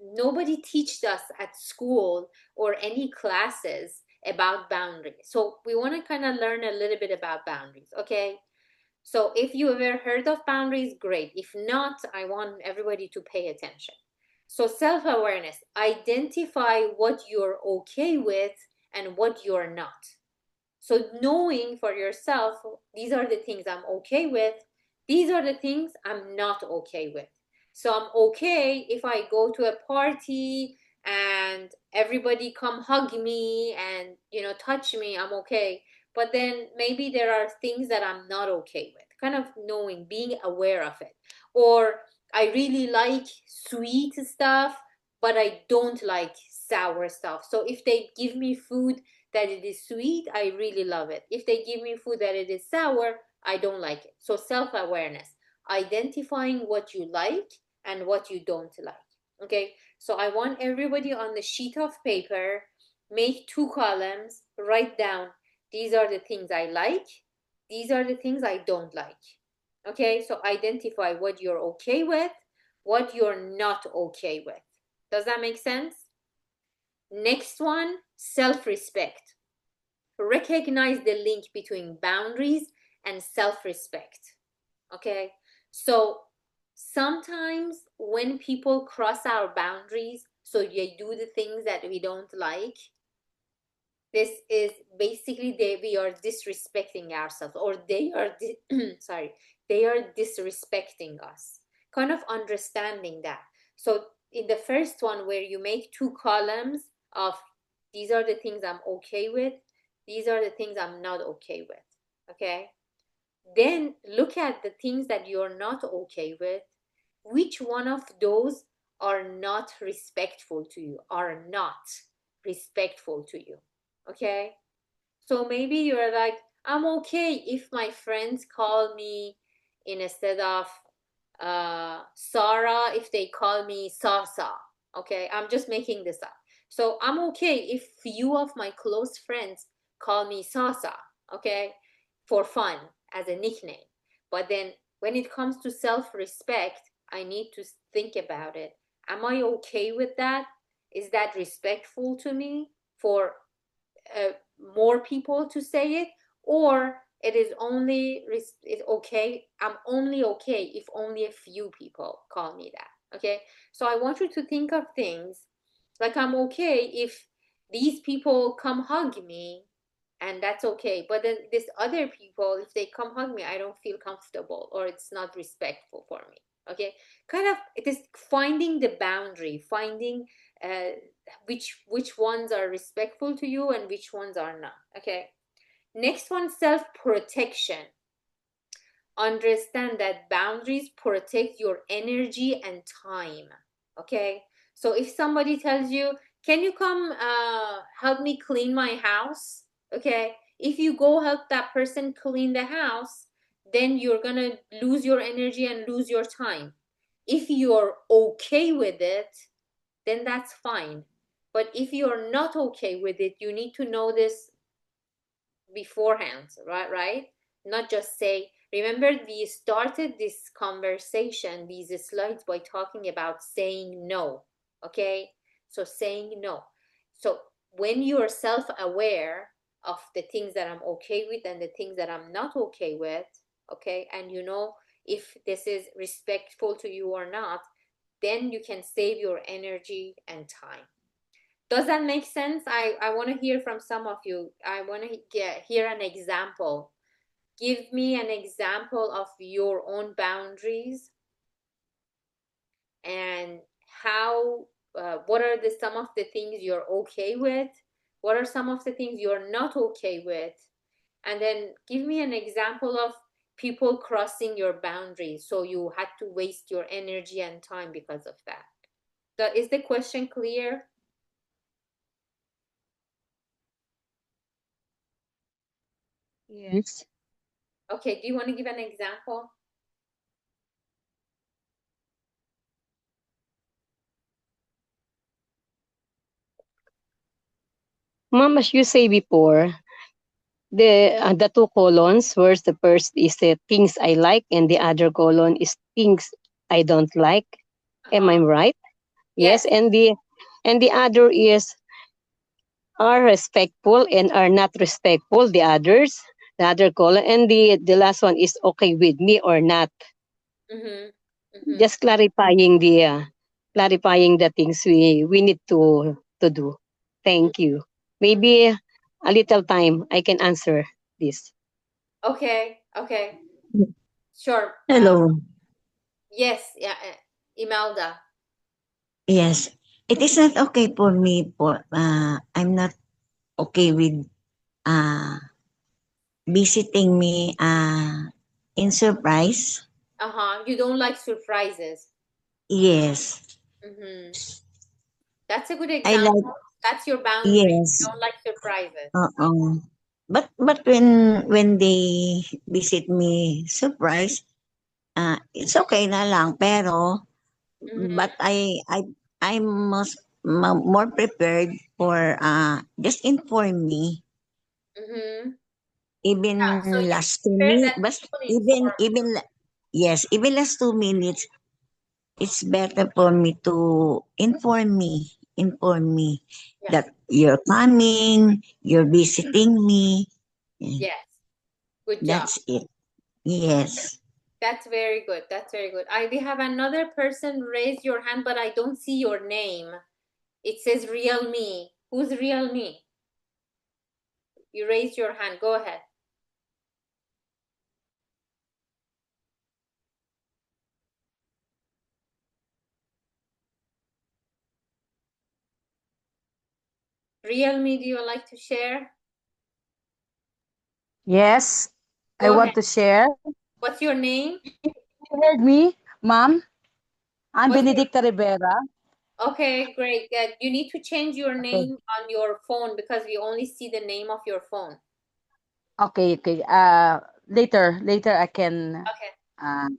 nobody teached us at school or any classes about boundaries. So we want to kind of learn a little bit about boundaries, okay? So if you ever heard of boundaries, great. If not, I want everybody to pay attention. So self-awareness, identify what you're okay with and what you're not. So knowing for yourself, these are the things I'm okay with, these are the things I'm not okay with. So I'm okay if I go to a party and everybody come hug me and touch me, I'm okay. But then maybe there are things that I'm not okay with. Kind of knowing, being aware of it. Or I really like sweet stuff, but I don't like sour stuff. So if they give me food that it is sweet, I really love it. If they give me food that it is sour, I don't like it. So self-awareness, identifying what you like and what you don't like. Okay, so I want everybody on the sheet of paper, make 2 columns, write down, these are the things I like, these are the things I don't like. Okay, so identify what you're okay with, what you're not okay with. Does that make sense? Next one, self-respect. Recognize the link between boundaries and self-respect. Okay, so sometimes when people cross our boundaries, so they do the things that we don't like, this is basically we are disrespecting ourselves, or they are sorry, they are disrespecting us. Kind of understanding that. So in the first one, where you make 2 columns of these are the things I'm okay with, these are the things I'm not okay with. Okay, then look at the things that you're not okay with. Which one of those are not respectful to you, are not respectful to you? Okay, so maybe you're like, I'm okay if my friends call me, instead of Sarah, if they call me Sasa. Okay, I'm just making this up. So I'm okay if few of my close friends call me Sasa, okay, for fun, as a nickname. But then when it comes to self-respect, I need to think about it. Am I okay with that? Is that respectful to me for more people to say it, or it is only it's okay, I'm only okay if only a few people call me that. Okay, so I want you to think of things like, I'm okay if these people come hug me, and that's okay, but then this other people, if they come hug me, I don't feel comfortable, or it's not respectful for me. Okay, kind of, it is finding the boundary, finding which ones are respectful to you and which ones are not. Okay, next one, self-protection. Understand that boundaries protect your energy and time. Okay, so if somebody tells you, can you come help me clean my house? Okay, if you go help that person clean the house, then you're gonna lose your energy and lose your time. If you're okay with it, then that's fine. But if you're not okay with it, you need to know this beforehand, right? Not just say, remember we started this conversation, these slides, by talking about saying no. Okay, so saying no. So when you're self-aware of the things that I'm okay with and the things that I'm not okay with, okay, and you know if this is respectful to you or not, then you can save your energy and time. Does that make sense? I want to hear from some of you. I want to hear an example. Give me an example of your own boundaries, and how, what are some of the things you're okay with? What are some of the things you're not okay with? And then give me an example of people crossing your boundaries, so you had to waste your energy and time because of that. So is the question clear? Yes. Okay, do you want to give an example? Mom, as you say before, the 2 columns, where the first is the things I like and the other column is things I don't like. Am I right? Yes. Yes. And the other is are respectful and are not respectful, the others, the other column, and the last one is okay with me or not. Mm-hmm. Mm-hmm. Just clarifying the things we need to do. Thank you. Maybe a little time I can answer this. Okay. Okay. Sure. Hello. Yes. Yeah. Imelda. Yes. It is not okay for me for I'm not okay with uh visiting me in surprise. Uh-huh. You don't like surprises. Yes. Mm-hmm. That's a good I like example. That's your boundary. You Yes. don't like surprises. But when they visit me surprise, it's okay na lang. Pero Mm-hmm. but I must more prepared for just inform me. Mm-hmm. Even Yeah, so you last two prefer minutes, that but people inform. yes, even last 2 minutes, it's better for me to inform me Yeah. that you're coming, you're visiting me. Yeah, Yes. Good job. that's it. Yes. That's very good. That's very good. We have another person raise your hand, but I don't see your name. It says real me. Who's real me? You raised your hand. Go ahead. Real me, do you like to share? Yes, I Go want ahead. to share. What's your name? You heard me, Ma'am? I'm What's your Benedicta Rivera. Okay, great. You need to change your Okay, name on your phone because we only see the name of your phone. okay. Later I can. Okay. Uh,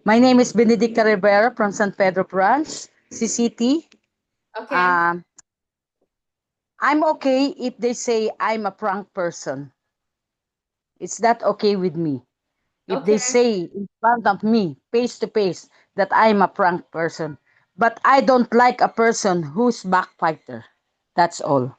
my name is Benedicta Rivera from San Pedro Branch, CCT. Okay. Um, I'm okay if they say I'm a prank person. It's that okay with me. If they Okay. say in front of me, face to face, that I'm a prank person. But I don't like a person who's backfighter. That's all.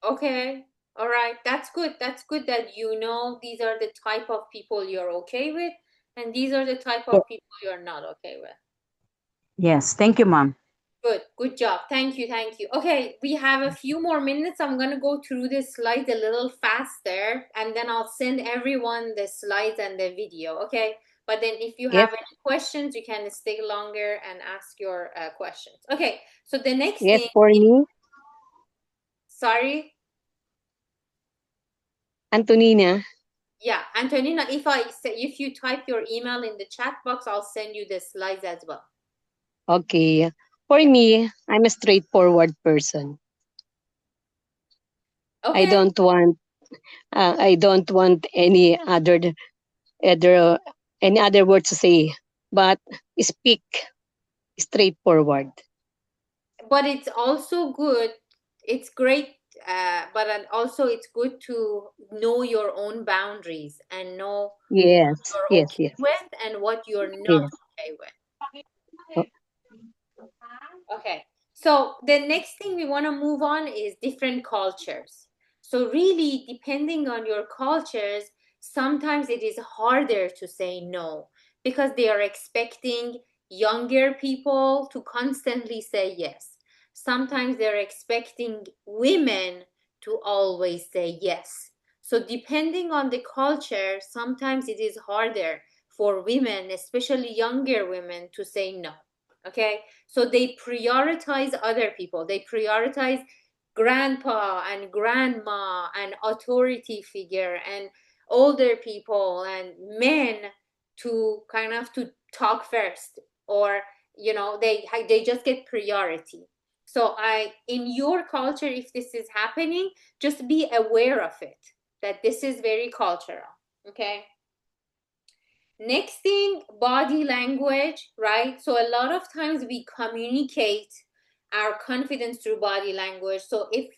Okay. All right. That's good. That's good that you know these are the type of people you're okay with, and these are the type Ye- of people you're not okay with. Yes, thank you, ma'am. Good. Good job. Thank you. Thank you. Okay, we have a few more minutes. I'm going to go through the slides a little faster, and then I'll send everyone the slides and the video. Okay. But then if you Yes, have any questions, you can stay longer and ask your questions. Okay. So the next yes, thing, for me, sorry. Antonina. Yeah, Antonina, if you type your email in the chat box, I'll send you the slides as well. Okay. For me, I'm a straightforward person. I Okay. don't want I don't want other any other word to say, but speak straightforward. But it's also good. It's great, but also it's good to know your own boundaries and know Yes, you're yes, okay yes, with and what you're not yes. okay with. O- Okay, so the next thing we want to move on is different cultures. So really, depending on your cultures, sometimes it is harder to say no because they are expecting younger people to constantly say yes. Sometimes they're expecting women to always say yes. So depending on the culture, sometimes it is harder for women, especially younger women, to say no. Okay, so they prioritize other people. They prioritize grandpa and grandma and authority figure and older people and men to kind of to talk first, or they just get priority. So in your culture, if this is happening, just be aware of it, that this is very cultural. Okay. Next thing, body language, right? So a lot of times we communicate our confidence through body language. So if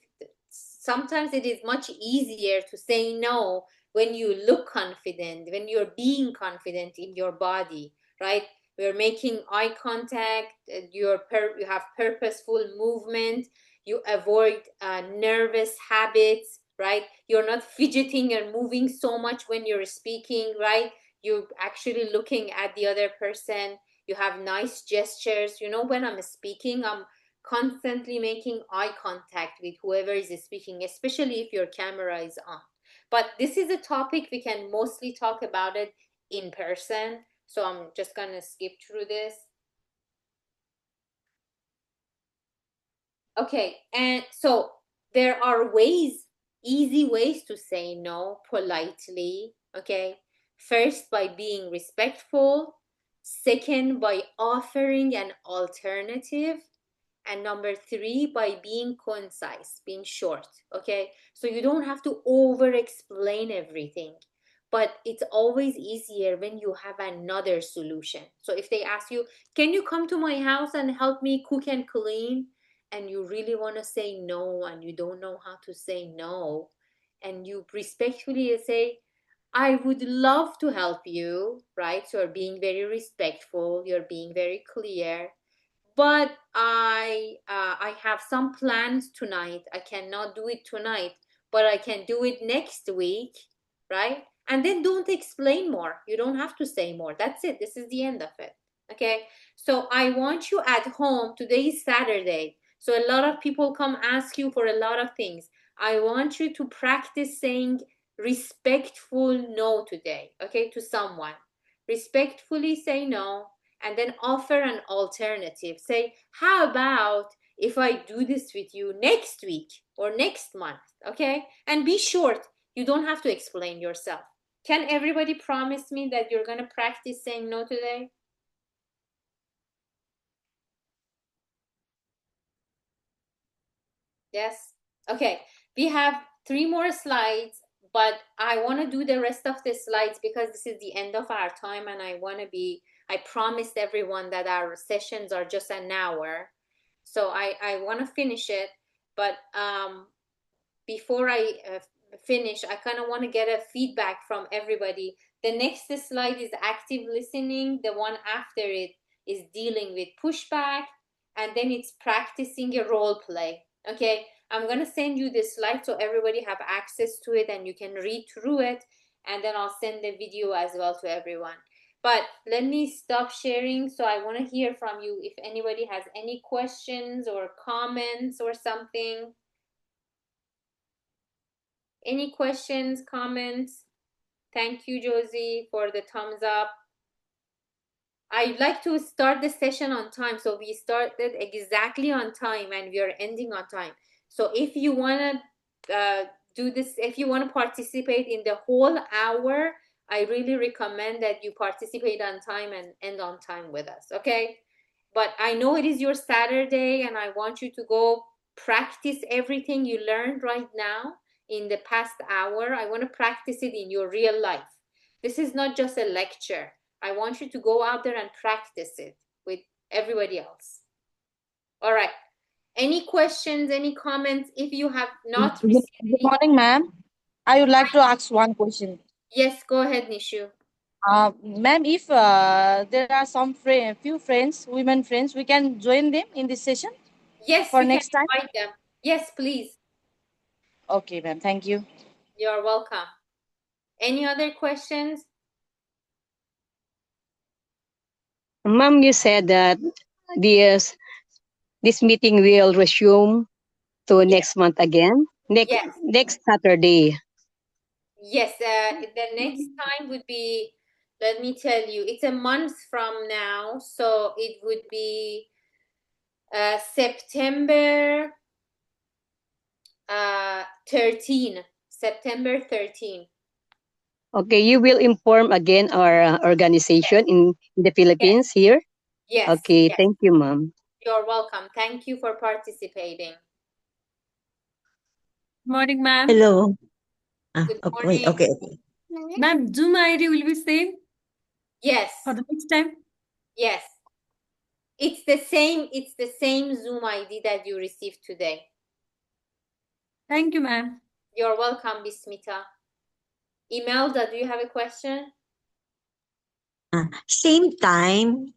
sometimes it is much easier to say no when you look confident, when you're being confident in your body, right? We're making eye contact, you have purposeful movement, you avoid nervous habits, right? You're not fidgeting and moving so much when you're speaking, right? You're actually looking at the other person. You have nice gestures. When I'm speaking, I'm constantly making eye contact with whoever is speaking, especially if your camera is on. But this is a topic we can mostly talk about it in person. So I'm just going to skip through this. Okay, and so there are easy ways to say no politely. Okay, first by being respectful, second by offering an alternative, And number 3, by being concise, being short, okay? So you don't have to over explain everything, but it's always easier when you have another solution. So if they ask you, can you come to my house and help me cook and clean? And you really want to say no and you don't know how to say no, and you respectfully say, I would love to help you, right? So you're being very respectful, you're being very clear, but I have some plans tonight. I cannot do it tonight, but I can do it next week, right? And then don't explain more. You don't have to say more. That's it. This is the end of it. Okay? So I want you at home. Today is Saturday. So a lot of people come ask you for a lot of things. I want you to practice saying respectful no today, okay, to someone. Respectfully say no, and then offer an alternative. Say, how about if I do this with you next week or next month, okay? And be short. You don't have to explain yourself. Can everybody promise me that you're going to practice saying no today? Yes? Okay. We have 3 more slides, but I want to do the rest of the slides because this is the end of our time, and I promised everyone that our sessions are just an hour. So I want to finish it, but before I finish, I kind of want to get a feedback from everybody. The next slide is active listening. The one after it is dealing with pushback, and then it's practicing a role play. Okay, I'm going to send you this slide so everybody have access to it and you can read through it, and then I'll send the video as well to everyone. But let me stop sharing. So I want to hear from you if anybody has any questions or comments or something. Any questions, comments? Thank you, Josie, for the thumbs up. I'd like to start the session on time. So we started exactly on time and we are ending on time. So if you want to do this, if you want to participate in the whole hour, I really recommend that you participate on time and end on time with us, okay? But I know it is your Saturday and I want you to go practice everything you learned right now in the past hour. I want to practice it in your real life. This is not just a lecture. I want you to go out there and practice it with everybody else. All right. Any questions, any comments? If you have not Good received good any, morning, ma'am. I would like to ask one question. yes, go ahead, Nishu. Ma'am, if there are some few friends, women friends, we can join them in this session Yes, for you can next time. invite them. Yes, please. Okay, ma'am. Thank you. You're welcome. Any other questions? Ma'am, you said that this this meeting will resume to Yes, next month again, yes, next Saturday. yes. The next time would be, let me tell you, it's a month from now. So it would be September 13. September 13. Okay, you will inform again our Yes, organization in the yes, Philippines here. yes, Okay, yes. thank you, ma'am. You're welcome. Thank you for participating. Morning, ma'am. Hello. Good Okay, morning. okay, okay. Ma'am, Zoom ID will be same Yes, for the next time. yes. It's the same Zoom ID that you received today. Thank you, ma'am. You're welcome, Bismita. Imelda, do you have a question? Same time,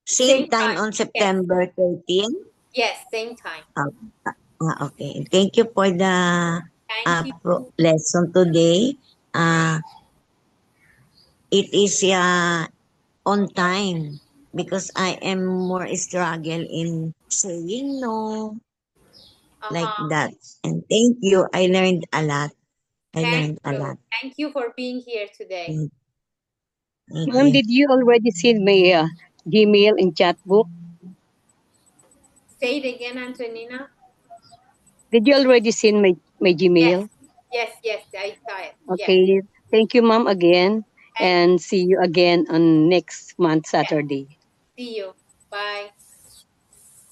Same same time time. on Yes, September 13th. yes, same time. Okay. Thank you for the Thank you. lesson today. It is on time because I am more struggle in saying no like Uh-huh. that. And thank you. I learned a lot. I Thank learned a you. lot. Thank you for being here today. Thank thank Ma'am, you. did you already see my Gmail in chat book? Say it again, Antonina. Did you already see my Yes, Gmail? yes, yes, I saw it. Yes, Okay, thank you, ma'am, again, thank you. and see you again on next month Yes, Saturday. see you. Bye.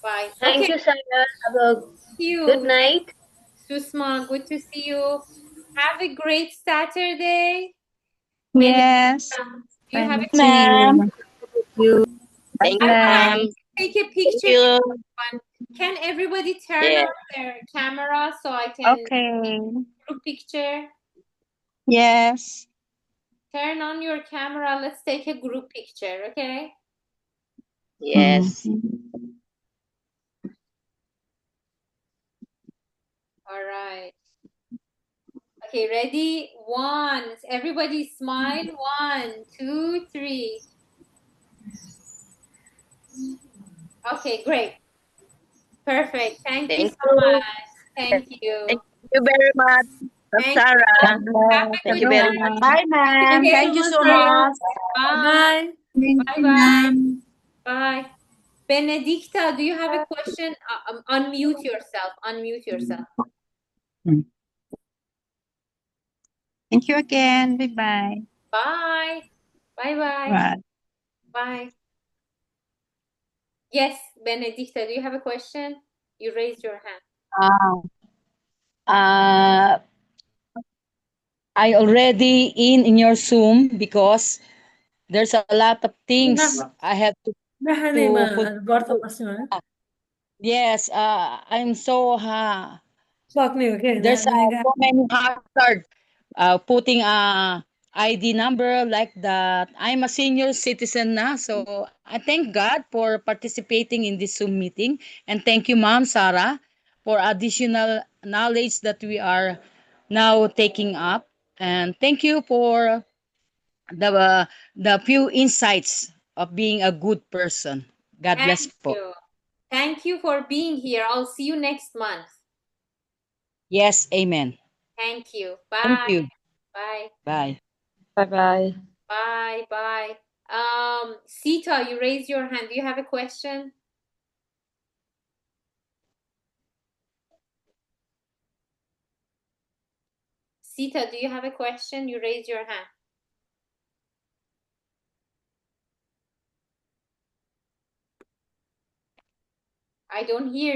Bye. Thank Okay. you, Sarah. Have a See you. good night. Susma, good to see you. Have a great Saturday. Yes. Benedicta, do you have a Thank you. You. Bye, I would like ma'am. to take a Thank picture with you. everyone. Can everybody turn Yeah. on their camera so I can Okay. group picture? Yes. Turn on your camera. Let's take a group picture, okay? Yes. All right. Okay, ready? One. Everybody smile. 1, 2, 3. Okay, great. Perfect. Thank you Thank so you. much. Thank you. Thank you very much, Thank you. Sarah. God Have bless. a Thank good you Bye, very night. much. ma'am. Bye, See you ma'am. again Thank you so tomorrow. much. Bye. Bye. Thank Bye you, bye. ma'am. Bye. Benedicta, do you have a question? Unmute yourself. Unmute yourself. Thank you again. Bye-bye. Bye. Bye bye. Bye. Bye. Yes, Benedicta, do you have a question? You raised your hand. Uh, I already in your Zoom because there's a lot of things I have to fulfill. Yes, I'm so there's so many hazard putting a ID number like that. I'm a senior citizen now, so I thank God for participating in this Zoom meeting, and thank you, Ma'am Sarah, for additional knowledge that we are now taking up, and thank you for the few insights of being a good person. God bless Thank po. you. Thank you for being here. I'll see you next month. Yes, amen. Thank you. Thank Bye. you. Bye. Bye. Bye-bye. Bye. Bye. Sita, you raised your hand. Do you have a question? Sita, do you have a question? You raised your hand. I don't hear